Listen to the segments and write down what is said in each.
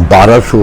1200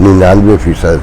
99%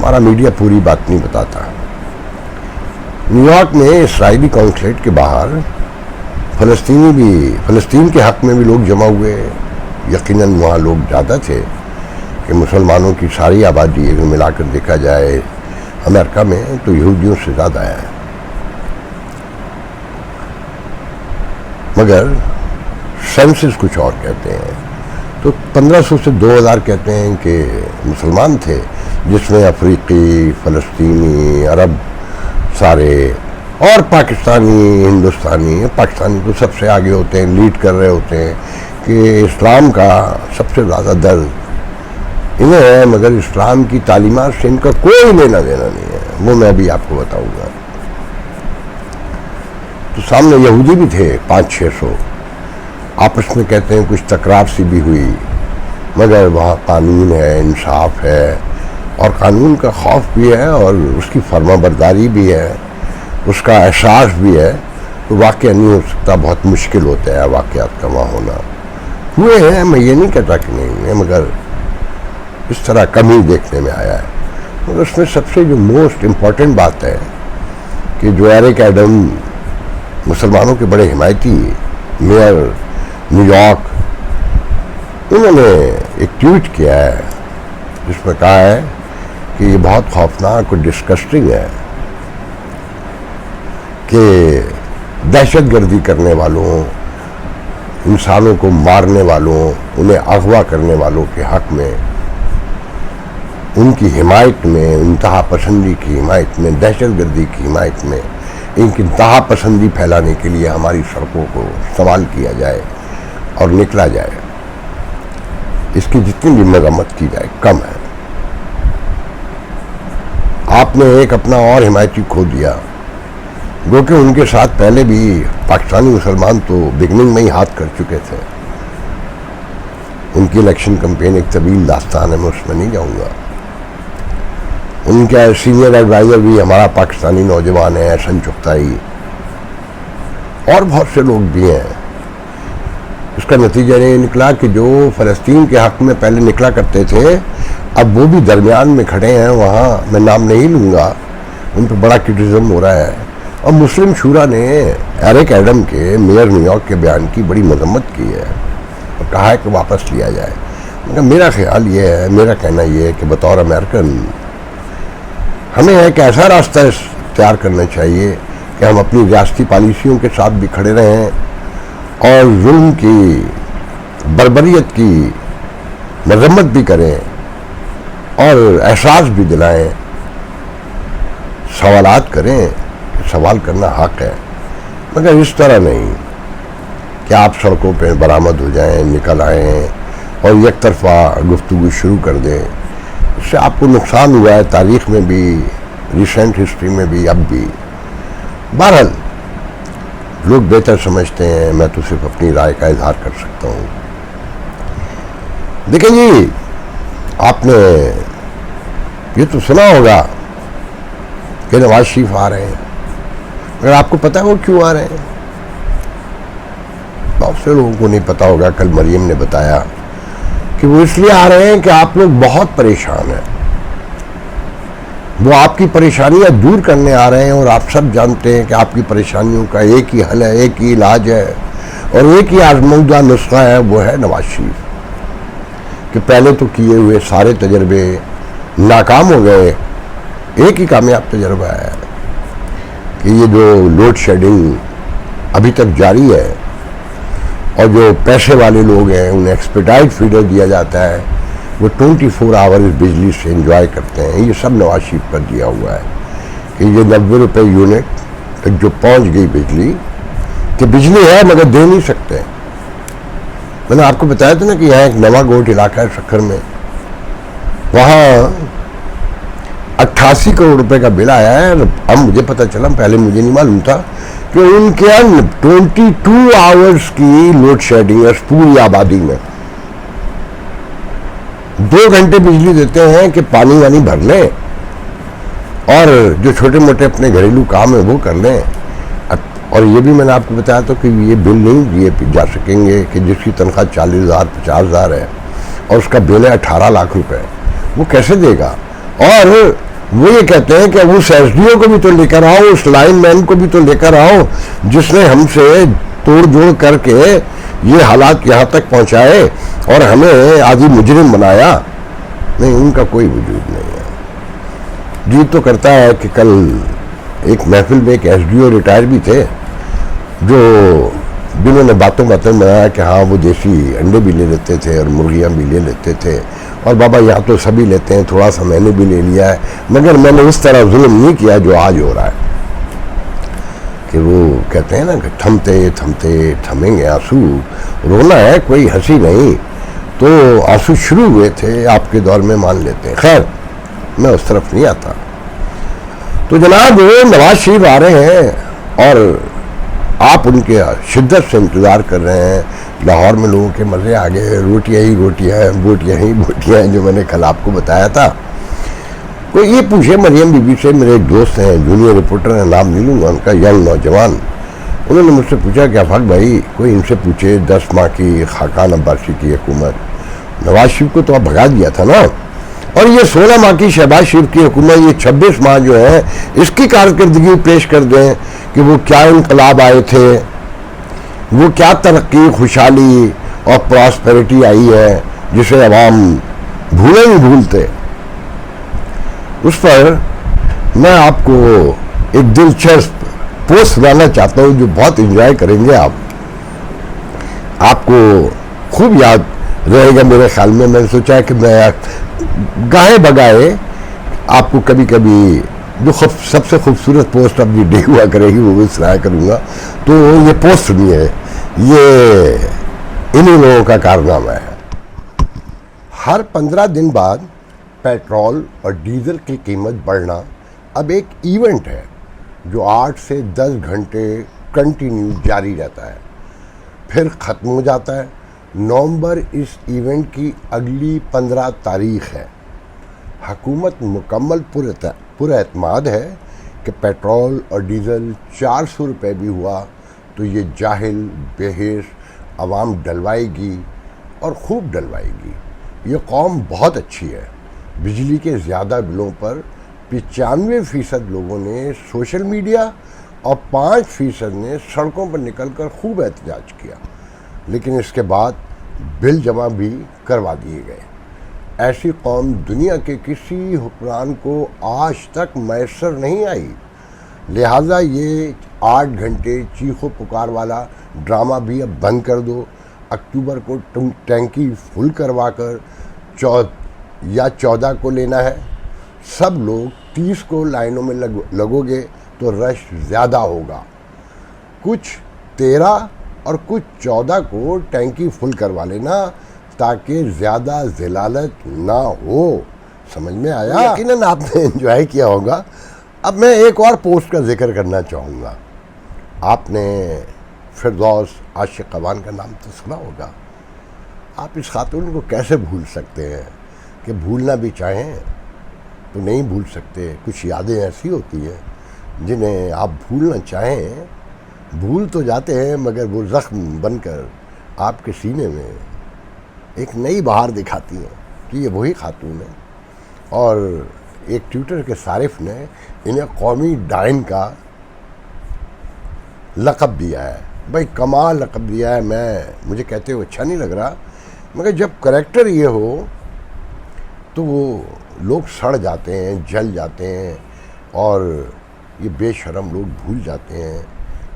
ہمارا میڈیا پوری بات نہیں بتاتا. نیو یارک میں اسرائیلی کانسولیٹ کے باہر فلسطین کے حق میں بھی لوگ جمع ہوئے. یقیناً وہاں لوگ زیادہ تھے کہ مسلمانوں کی ساری آبادی اگر ملا کر دیکھا جائے امریکہ میں تو یہودیوں سے زیادہ ہے. مگر سینسس کچھ اور کہتے ہیں. تو 1500 سے 2000 کہتے ہیں کہ مسلمان تھے، جس میں افریقی، فلسطینی، عرب سارے، اور پاکستانی، ہندوستانی. پاکستانی تو سب سے آگے ہوتے ہیں، لیڈ کر رہے ہوتے ہیں کہ اسلام کا سب سے زیادہ درد انہیں ہے، مگر اسلام کی تعلیمات سے ان کا کوئی لینا دینا نہیں ہے. وہ میں ابھی آپ کو بتاؤں گا. تو سامنے یہودی بھی تھے 500-600. آپس میں کہتے ہیں کچھ تکرار سی بھی ہوئی، مگر وہاں قانون ہے، انصاف ہے، اور قانون کا خوف بھی ہے اور اس کی فرما برداری بھی ہے، اس کا احساس بھی ہے. تو واقعہ نہیں ہو سکتا، بہت مشکل ہوتا ہے واقعات کا وہاں ہونا. ہوئے ہیں، میں یہ نہیں کہتا کہ نہیں ہے، مگر اس طرح کم ہی دیکھنے میں آیا ہے. اور اس میں سب سے جو موسٹ امپورٹنٹ بات ہے کہ جو ایرک ایڈم مسلمانوں کے بڑے حمایتی میئر نیو یارک، انہوں نے ایک ٹویٹ کیا ہے جس میں کہا ہے کہ یہ بہت خوفناک اور ڈسکسٹنگ ہے کہ دہشت گردی کرنے والوں، انسانوں کو مارنے والوں، انہیں اغوا کرنے والوں کے حق میں، ان کی حمایت میں، انتہا پسندی کی حمایت میں، دہشت گردی کی حمایت میں، ان کی انتہا پسندی پھیلانے کے لیے ہماری سڑکوں کو استعمال کیا جائے اور نکلا جائے. اس کی جتنی بھی مذمت کی جائے کم ہے. آپ نے ایک اپنا اور حمایتی کھو دیا، جو کہ ان کے ساتھ پہلے بھی پاکستانی مسلمان تو بگننگ میں ہی ہاتھ کر چکے تھے. ان کی الیکشن کمپین ایک طویل داستان ہے، میں اس میں نہیں جاؤں گا. ان کا سینئر ایڈوائزر بھی ہمارا پاکستانی نوجوان ہے، احسن چغتائی، اور بہت سے لوگ بھی ہیں. اس کا نتیجہ یہ نکلا کہ جو فلسطین کے حق میں پہلے نکلا کرتے تھے، اب وہ بھی درمیان میں کھڑے ہیں. وہاں میں نام نہیں لوں گا، ان پہ بڑا کرٹیسزم ہو رہا ہے. اور مسلم شورا نے ایرک ایڈم کے میئر نیو یارک کے بیان کی بڑی مذمت کی ہے اور کہا ہے کہ واپس لیا جائے. مگر میرا خیال یہ ہے، میرا کہنا یہ ہے کہ بطور امریکن ہمیں ایک ایسا راستہ اختیار کرنا چاہیے کہ ہم اپنی ریاستی پالیسیوں کے ساتھ بھی کھڑے رہیں اور ظلم کی، بربریت کی مذمت بھی کریں اور احساس بھی دلائیں، سوالات کریں کہ سوال کرنا حق ہے. مگر اس طرح نہیں کہ آپ سڑکوں پہ برآمد ہو جائیں، نکل آئیں اور یک طرفہ گفتگو شروع کر دیں. اس سے آپ کو نقصان ہوا ہے، تاریخ میں بھی، ریسنٹ ہسٹری میں بھی، اب بھی. بہرحال لوگ بہتر سمجھتے ہیں، میں تو صرف اپنی رائے کا اظہار کر سکتا ہوں. دیکھیں جی، آپ نے یہ تو سنا ہوگا کہ نواز شریف آ رہے ہیں. اگر آپ کو پتہ ہے وہ کیوں آ رہے ہیں؟ بہت سے لوگوں کو نہیں پتا ہوگا. کل مریم نے بتایا کہ وہ اس لیے آ رہے ہیں کہ آپ لوگ بہت پریشان ہیں. وہ آپ کی پریشانیاں دور کرنے آ رہے ہیں، اور آپ سب جانتے ہیں کہ آپ کی پریشانیوں کا ایک ہی حل ہے، ایک ہی علاج ہے اور ایک ہی آزمودہ نسخہ ہے، وہ ہے نواز شریف. کہ پہلے تو کیے ہوئے سارے تجربے ناکام ہو گئے، ایک ہی کامیاب تجربہ ہے کہ یہ جو لوڈ شیڈنگ ابھی تک جاری ہے، اور جو پیسے والے لوگ ہیں انہیں ایکسپیڈائٹ فیڈر دیا جاتا ہے، وہ 24 آورز بجلی سے انجوائے کرتے ہیں. یہ سب نواز شریف پر دیا ہوا ہے کہ یہ 90 روپے یونٹ تک جو پہنچ گئی بجلی، کہ بجلی ہے مگر دے نہیں سکتے. میں نے آپ کو بتایا تھا نا کہ یہاں ایک نواں گوٹ علاقہ ہے سکھر میں، وہاں 88 کروڑ روپے کا بل آیا ہے. اب مجھے پتہ چلا، پہلے مجھے نہیں معلوم تھا کہ ان کے 22 آورز کی لوڈ شیڈنگ ہے پوری آبادی میں. 2 گھنٹے بجلی دیتے ہیں کہ پانی وانی بھر لیں اور جو چھوٹے موٹے اپنے گھریلو کام ہیں وہ کر لیں. اور یہ بھی میں نے آپ کو بتایا تھا کہ یہ بل نہیں دیے جا سکیں گے کہ جس کی تنخواہ 40,000 50,000 ہے اور اس کا بل ہے 18 لاکھ روپے، وہ کیسے دے گا؟ اور وہ یہ کہتے ہیں کہ اس ایس ڈی او کو بھی تو لے کر آؤ, اس لائن مین کو بھی تو لے کر آؤ جس نے ہم سے توڑ جوڑ کر کے یہ حالات یہاں تک پہنچائے اور ہمیں آدھی مجرم بنایا. نہیں, ان کا کوئی وجود نہیں ہے. جی تو کرتا ہے کہ کل ایک محفل میں ایک ایس ڈی او ریٹائر بھی تھے جو جنہوں نے باتوں میں بنایا کہ ہاں وہ دیسی انڈے بھی لے لیتے تھے اور مرغیاں بھی لے لیتے تھے, اور بابا یہاں تو سبھی لیتے ہیں, تھوڑا سا میں نے بھی لے لیا ہے, مگر میں نے اس طرح ظلم نہیں کیا جو آج ہو رہا ہے. کہ وہ کہتے ہیں نا کہ تھمتے تھمتے تھمیں گے آنسو, رونا ہے کوئی ہنسی نہیں. تو آنسو شروع ہوئے تھے آپ کے دور میں, مان لیتے ہیں. خیر میں اس طرف نہیں آتا. تو جناب وہ نواز شریف آ رہے ہیں اور آپ ان کے شدت سے انتظار کر رہے ہیں. لاہور میں لوگوں کے مزے آ گئے, روٹیاں ہی روٹیاں ہیں, بوٹیاں ہی بوٹیاں ہیں, جو میں نے کل آپ کو بتایا تھا. کوئی یہ پوچھے مریم بی بی سے, میرے ایک دوست ہیں جونیئر رپورٹر ہیں, نام نہیں لوں گا ان کا, ینگ نوجوان, انہوں نے مجھ سے پوچھا کہ آفاق بھائی کوئی ان سے پوچھے 10 ماہ کی خاقان عباسی کی حکومت, نواز شریف کو تو آپ بھگا دیا تھا نا, اور یہ 16 ماہ کی شہباز شریف کی حکومت, یہ 26 ماہ جو ہے اس کی کارکردگی پیش کر دیں کہ وہ کیا انقلاب آئے تھے, وہ کیا ترقی, خوشحالی اور پراسپیرٹی آئی ہے جسے عوام بھولے نہیں بھولتے. اس پر میں آپ کو ایک دلچسپ پوسٹ لانا چاہتا ہوں جو بہت انجوائے کریں گے آپ. آپ کو خوب یاد رہے گا میرے خیال میں. میں نے سوچا ہے کہ میں گاہے بگائے آپ کو کبھی کبھی جو سب سے خوبصورت پوسٹ اپنی ڈے ہوا کرے گی وہ بھی سنایا کروں گا. تو یہ پوسٹ سنیے, یہ انہی لوگوں کا کارنامہ ہے. ہر 15 دن بعد پیٹرول اور ڈیزل کی قیمت بڑھنا اب ایک ایونٹ ہے جو 8 سے 10 گھنٹے کنٹینیو جاری رہتا ہے, پھر ختم ہو جاتا ہے. نومبر اس ایونٹ کی اگلی 15 تاریخ ہے. حکومت مکمل پر اعتماد ہے کہ پیٹرول اور ڈیزل 400 روپے بھی ہوا تو یہ جاہل بےحیث عوام ڈلوائے گی اور خوب ڈلوائے گی. یہ قوم بہت اچھی ہے. بجلی کے زیادہ بلوں پر 95% لوگوں نے سوشل میڈیا اور 5% نے سڑکوں پر نکل کر خوب احتجاج کیا, لیکن اس کے بعد بل جمع بھی کروا دیے گئے. ایسی قوم دنیا کے کسی حکمران کو آج تک میسر نہیں آئی. لہٰذا یہ 8 گھنٹے چیخو پکار والا ڈرامہ بھی اب بند کر دو. اکتوبر کو ٹینکی فل کروا کر 14 کو لینا ہے. سب لوگ 30 کو لائنوں میں لگو گے تو رش زیادہ ہوگا. کچھ 13 اور کچھ 14 کو ٹینکی فل کروا لینا تاکہ زیادہ ذلالت نہ ہو. سمجھ میں آیا؟ یقیناً آپ نے انجوائے کیا ہوگا. اب میں ایک اور پوسٹ کا ذکر کرنا چاہوں گا. آپ نے فردوس عاشق قوان کا نام تو سنا ہوگا. آپ اس خاتون کو کیسے بھول سکتے ہیں کہ بھولنا بھی چاہیں تو نہیں بھول سکتے. کچھ یادیں ایسی ہوتی ہیں جنہیں آپ بھولنا چاہیں بھول تو جاتے ہیں, مگر وہ زخم بن کر آپ کے سینے میں ایک نئی بہار دکھاتی ہیں کہ یہ وہی خاتون ہے. اور ایک ٹویٹر کے صارف نے انہیں قومی ڈائن کا لقب دیا ہے. بھائی کمال لقب دیا ہے. مجھے کہتے ہوئے اچھا نہیں لگ رہا, مگر جب کریکٹر یہ ہو تو وہ لوگ سڑ جاتے ہیں, جل جاتے ہیں, اور یہ بے شرم لوگ بھول جاتے ہیں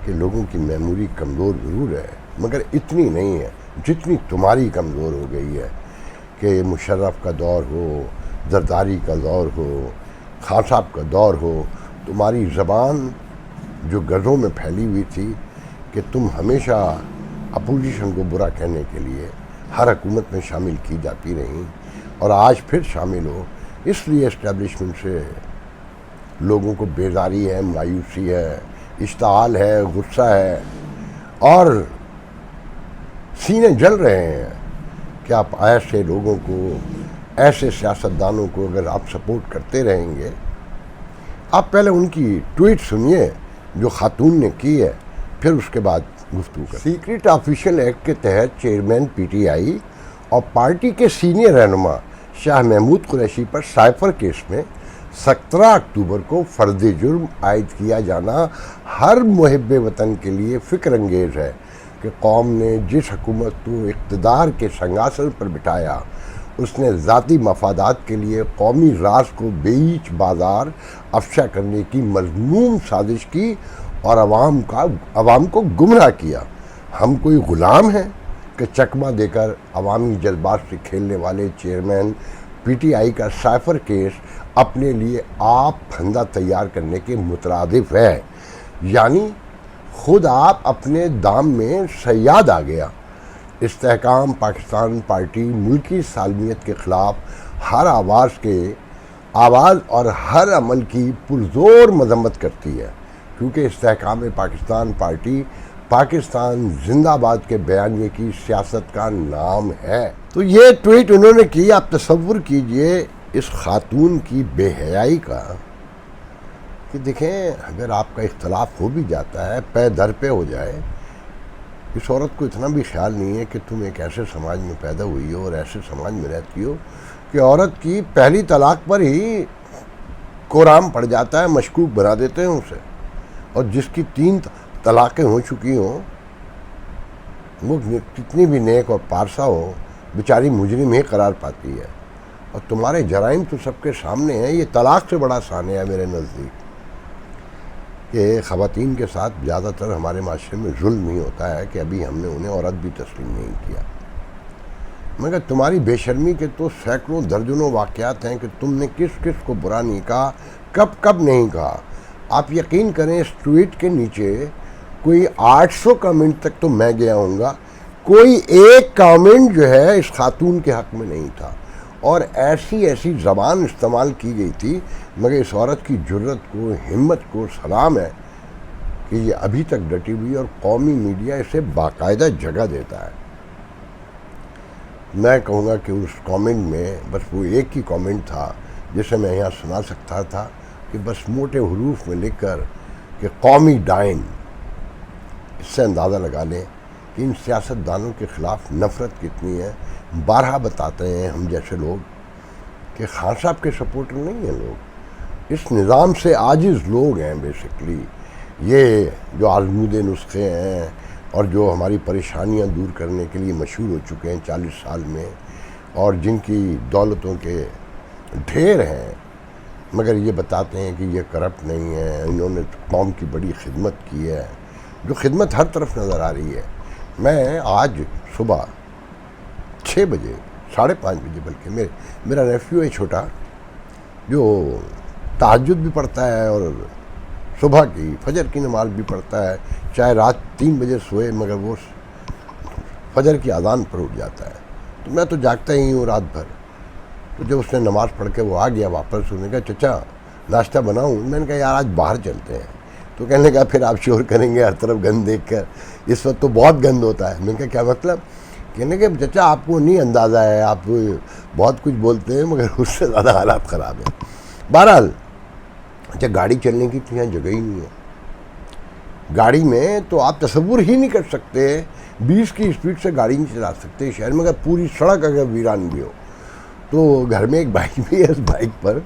کہ لوگوں کی میموری کمزور ضرور ہے مگر اتنی نہیں ہے جتنی تمہاری کمزور ہو گئی ہے. کہ مشرف کا دور ہو, زرداری کا دور ہو, خان صاحب کا دور ہو, تمہاری زبان جو گردوں میں پھیلی ہوئی تھی کہ تم ہمیشہ اپوزیشن کو برا کہنے کے لیے ہر حکومت میں شامل کی جاتی رہیں, اور آج پھر شامل ہو. اس لیے اسٹیبلشمنٹ سے لوگوں کو بیزاری ہے, مایوسی ہے, اشتعال ہے, غصہ ہے, اور سینے جل رہے ہیں کہ آپ ایسے لوگوں کو, ایسے سیاستدانوں کو اگر آپ سپورٹ کرتے رہیں گے. آپ پہلے ان کی ٹویٹ سنیے جو خاتون نے کی ہے, پھر اس کے بعد گفتگو کریں. سیکرٹ آفیشل ایکٹ کے تحت چیئرمین پی ٹی آئی اور پارٹی کے سینئر رہنما شاہ محمود قریشی پر سائفر کیس میں 17 اکتوبر کو فرد جرم عائد کیا جانا ہر محب وطن کے لیے فکر انگیز ہے کہ قوم نے جس حکومت کو اقتدار کے سنگھاسن پر بٹھایا اس نے ذاتی مفادات کے لیے قومی راز کو بیچ بازار افشا کرنے کی مذموم سازش کی اور عوام کو گمراہ کیا۔ ہم کوئی غلام ہیں کہ چکمہ دے کر عوامی جذبات سے کھیلنے والے چیئرمین پی ٹی آئی کا سائفر کیس اپنے لیے آپ پھندہ تیار کرنے کے مترادف ہے، یعنی خود آپ اپنے دام میں صیاد آ گیا۔ استحکام پاکستان پارٹی ملکی سالمیت کے خلاف ہر آواز اور ہر عمل کی پرزور مذمت کرتی ہے، کیونکہ استحکام پاکستان پارٹی پاکستان زندہ آباد کے بیانیے کی سیاست کا نام ہے۔ تو یہ ٹویٹ انہوں نے کی، آپ تصور کیجئے اس خاتون کی بے حیائی کا، کہ دیکھیں اگر آپ کا اختلاف ہو بھی جاتا ہے، پے در پہ ہو جائے، اس عورت کو اتنا بھی خیال نہیں ہے کہ تم ایک ایسے سماج میں پیدا ہوئی ہو اور ایسے سماج میں رہتی ہو کہ عورت کی پہلی طلاق پر ہی قرآن پڑ جاتا ہے، مشکوک بنا دیتے ہیں اسے، اور جس کی 3 طلاقیں ہو چکی ہوں وہ کتنی بھی نیک اور پارسا ہو بیچاری مجرم ہی قرار پاتی ہے، اور تمہارے جرائم تو سب کے سامنے ہیں۔ یہ طلاق سے بڑا سانحہ ہے میرے نزدیک کہ خواتین کے ساتھ زیادہ تر ہمارے معاشرے میں ظلم ہی ہوتا ہے کہ ابھی ہم نے انہیں عورت بھی تسلیم نہیں کیا، مگر تمہاری بے شرمی کے تو سینکڑوں درجنوں واقعات ہیں کہ تم نے کس کس کو برا نہیں کہا، کب نہیں کہا۔ آپ یقین کریں اس ٹویٹ کے نیچے کوئی 800 کامنٹ تک تو میں گیا ہوں گا، کوئی ایک کامنٹ جو ہے اس خاتون کے حق میں نہیں تھا، اور ایسی زبان استعمال کی گئی تھی، مگر اس عورت کی جرت کو، ہمت کو سلام ہے کہ یہ ابھی تک ڈٹی ہوئی، اور قومی میڈیا اسے باقاعدہ جگہ دیتا ہے۔ میں کہوں گا کہ اس کامنٹ میں بس وہ ایک ہی کامنٹ تھا جسے میں یہاں سنا سکتا تھا، کہ بس موٹے حروف میں لکھ کر کہ قومی ڈائن، اس سے اندازہ لگا لیں کہ ان سیاستدانوں کے خلاف نفرت کتنی ہے۔ بارہا بتاتے ہیں ہم جیسے لوگ کہ خان صاحب کے سپورٹر نہیں ہیں لوگ، اس نظام سے عاجز لوگ ہیں بیسکلی، یہ جو آزمودہ نسخے ہیں اور جو ہماری پریشانیاں دور کرنے کے لیے مشہور ہو چکے ہیں 40 سال میں، اور جن کی دولتوں کے ڈھیر ہیں، مگر یہ بتاتے ہیں کہ یہ کرپٹ نہیں ہے، انہوں نے قوم کی بڑی خدمت کی ہے، جو خدمت ہر طرف نظر آ رہی ہے۔ میں آج صبح 6 بجے 5:30 بجے بلکہ میرا نیفیو ہے چھوٹا، جو تہجد بھی پڑھتا ہے اور صبح کی فجر کی نماز بھی پڑھتا ہے، چاہے رات 3 بجے سوئے مگر وہ فجر کی اذان پر اٹھ جاتا ہے، تو میں تو جاگتا ہی ہوں رات بھر۔ تو جب اس نے نماز پڑھ کے وہ آ گیا واپس، انہوں نے کہا چچا ناشتہ بناؤں؟ میں نے کہا یار آج باہر چلتے ہیں۔ تو کہنے لگا پھر آپ شور کریں گے ہر طرف گند دیکھ کر، اس وقت تو بہت گند ہوتا ہے۔ میں نے کہا کیا مطلب؟ کہنے کہ چچا آپ کو نہیں اندازہ ہے، آپ بہت کچھ بولتے ہیں مگر اس سے زیادہ حالات خراب ہیں۔ بہرحال اچھا، گاڑی چلنے کی تو یہاں جگہ ہی نہیں ہے، گاڑی میں تو آپ تصور ہی نہیں کر سکتے، 20 کی اسپیڈ سے گاڑی نہیں چلا سکتے شہر میں، اگر پوری سڑک اگر ویران بھی ہو۔ تو گھر میں ایک بائک بھی ہے، اس بائک پر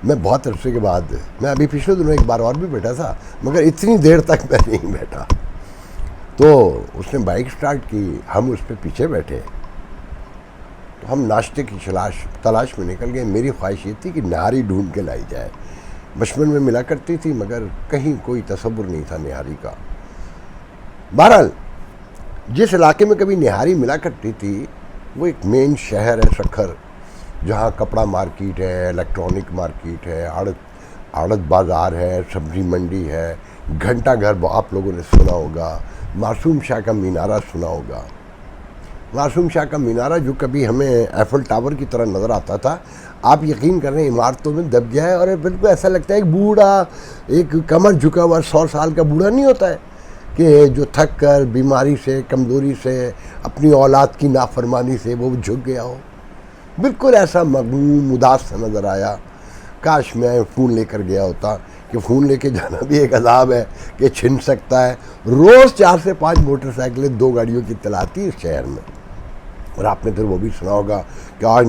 میں بہت عرصے کے بعد، میں ابھی پچھلے دنوں ایک بار اور بھی بیٹھا تھا مگر اتنی دیر تک میں نہیں بیٹھا، تو اس نے بائک سٹارٹ کی، ہم اس پہ پیچھے بیٹھے، تو ہم ناشتے کی تلاش میں نکل گئے۔ میری خواہش یہ تھی کہ نہاری ڈھونڈ کے لائی جائے، بچپن میں ملا کرتی تھی مگر کہیں کوئی تصور نہیں تھا نہاری کا۔ بہرحال جس علاقے میں کبھی نہاری ملا کرتی تھی وہ ایک مین شہر ہے سکھر، جہاں کپڑا مارکیٹ ہے، الیکٹرانک مارکیٹ ہے، آڑت بازار ہے، سبزی منڈی ہے، گھنٹہ گھر آپ لوگوں نے سنا ہوگا، معصوم شاہ کا مینارہ سنا ہوگا۔ معصوم شاہ کا مینارہ جو کبھی ہمیں ایفل ٹاور کی طرح نظر آتا تھا، آپ یقین کر رہے ہیں عمارتوں میں دب گیا ہے، اور بالکل ایسا لگتا ہے ایک بوڑھا، ایک کمر جھکا ہوا 100 سال کا بوڑھا نہیں ہوتا ہے کہ جو تھک کر بیماری سے، کمزوری سے، اپنی اولاد کی نافرمانی سے وہ جھک گیا ہو، بالکل ایسا مغموم اداس سا نظر آیا۔ کاش میں فون لے کر گیا ہوتا، کہ فون لے کے جانا بھی ایک عذاب ہے کہ چھن سکتا ہے۔ روز 4 سے 5 موٹر سائیکلیں، 2 گاڑیوں کی اطلاع تھی اس شہر میں، اور آپ نے پھر وہ بھی سنا ہوگا کہ آج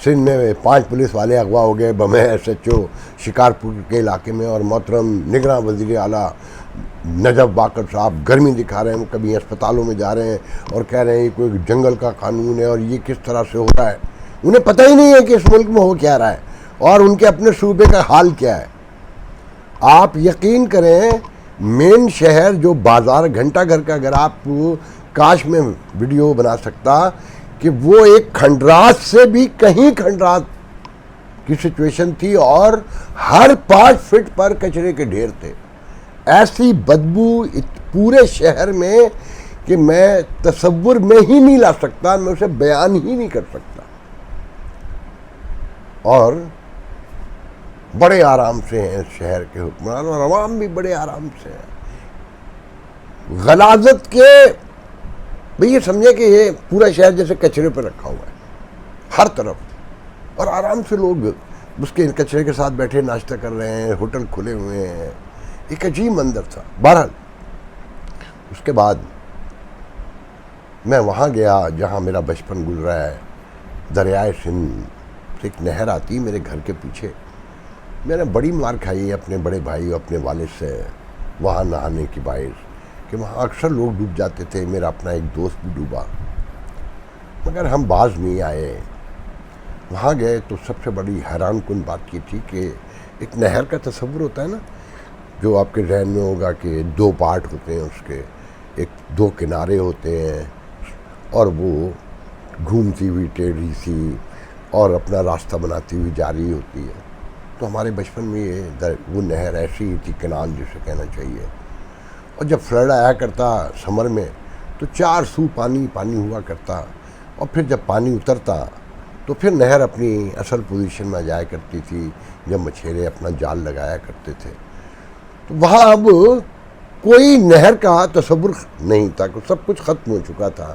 سندھ میں 5 پولیس والے اغوا ہو گئے بمیں SHO شکارپور کے علاقے میں، اور محترم نگراں وزیر اعلیٰ نجف باقر صاحب گرمی دکھا رہے ہیں، کبھی اسپتالوں میں جا رہے ہیں اور کہہ رہے ہیں یہ کوئی جنگل کا قانون ہے اور یہ کس طرح سے ہو رہا ہے. انہیں پتہ ہی نہیں ہے کہ اس ملک میں ہو کیا رہا ہے اور ان کے اپنے صوبے کا حال کیا ہے. آپ یقین کریں مین شہر جو بازار گھنٹہ گھر کا اگر آپ کاش میں ویڈیو بنا سکتا کہ وہ ایک کھنڈرات سے بھی کہیں کھنڈرات کی سچویشن تھی، اور ہر 5 فٹ پر کچرے کے ڈھیر تھے. ایسی بدبو پورے شہر میں کہ میں تصور میں ہی نہیں لا سکتا، میں اسے بیان ہی نہیں کر سکتا. اور بڑے آرام سے ہیں اس شہر کے حکمران، اور عوام بھی بڑے آرام سے ہیں. غلاظت کے بھئی یہ سمجھے کہ یہ پورا شہر جیسے کچرے پہ رکھا ہوا ہے ہر طرف، اور آرام سے لوگ اس کے کچرے کے ساتھ بیٹھے ناشتہ کر رہے ہیں، ہوٹل کھلے ہوئے ہیں. ایک عجیب منظر تھا. بہرحال اس کے بعد میں وہاں گیا جہاں میرا بچپن گزرا ہے. دریائے سندھ سے ایک نہر آتی میرے گھر کے پیچھے. میں نے بڑی مار کھائی اپنے بڑے بھائی اور اپنے والد سے وہاں نہانے کی باعث کہ وہاں اکثر لوگ ڈوب جاتے تھے. میرا اپنا ایک دوست بھی ڈوبا، مگر ہم باز نہیں آئے. وہاں گئے تو سب سے بڑی حیران کن بات یہ تھی کہ ایک نہر کا تصور ہوتا ہے نا، جو آپ کے ذہن میں ہوگا کہ 2 پارٹ ہوتے ہیں اس کے، ایک 2 کنارے ہوتے ہیں اور وہ گھومتی ہوئی ٹیڑھی سی اور اپنا راستہ بناتی ہوئی جا رہی ہوتی ہے. تو ہمارے بچپن میں یہ وہ نہر ایسی ہی تھی، کنال جسے کہنا چاہیے. اور جب فلڈ آیا کرتا سمر میں تو 4 سو پانی پانی ہوا کرتا، اور پھر جب پانی اترتا تو پھر نہر اپنی اصل پوزیشن میں جایا کرتی تھی جب مچھیرے اپنا جال لگایا کرتے تھے. تو وہاں اب کوئی نہر کا تصور نہیں تھا، سب کچھ ختم ہو چکا تھا.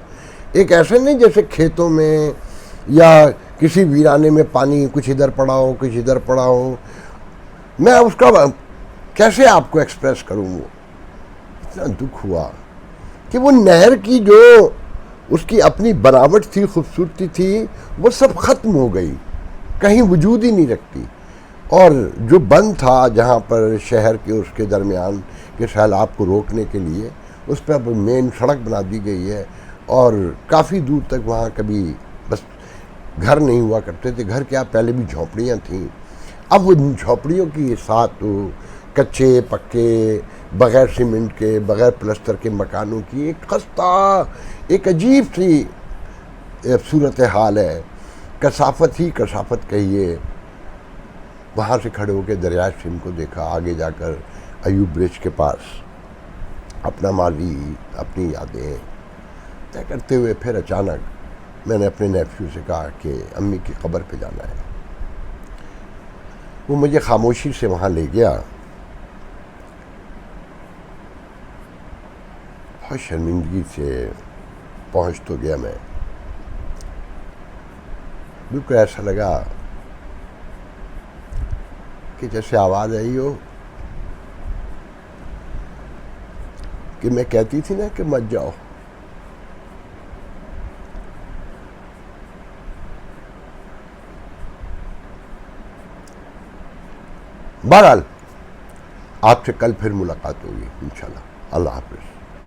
ایک ایسے نہیں جیسے کھیتوں میں یا کسی ویرانے میں پانی کچھ ادھر پڑا ہو کچھ ادھر پڑا ہو. میں اس کا کیسے آپ کو ایکسپریس کروں، وہ اتنا دکھ ہوا کہ وہ نہر کی جو اس کی اپنی بناوٹ تھی، خوبصورتی تھی، وہ سب ختم ہو گئی، کہیں وجود ہی نہیں رکھتی. اور جو بند تھا جہاں پر شہر کے اس کے درمیان کے سیلاب کو روکنے کے لیے، اس پہ اب مین سڑک بنا دی گئی ہے، اور کافی دور تک وہاں کبھی بس گھر نہیں ہوا کرتے تھے. گھر کیا، پہلے بھی جھونپڑیاں تھیں. اب وہ جھونپڑیوں کی ساتھ کچے پکے بغیر سیمنٹ کے بغیر پلسٹر کے مکانوں کی ایک خستہ ایک عجیب سی صورتحال ہے. کثافت ہی کثافت کہیے. وہاں سے کھڑے ہو کے دریائے سندھ کو دیکھا، آگے جا کر ایوب برج کے پاس اپنا ماضی اپنی یادیں طے کرتے ہوئے پھر اچانک میں نے اپنے نیفیو سے کہا کہ امی کی قبر پہ جانا ہے. وہ مجھے خاموشی سے وہاں لے گیا. بہت شرمندگی سے پہنچ تو گیا میں. بالکل ایسا لگا کہ جیسے آواز آئی ہو کہ میں کہتی تھی نا کہ مت جاؤ. بہرحال آپ سے کل پھر ملاقات ہوگی انشاءاللہ. اللہ حافظ.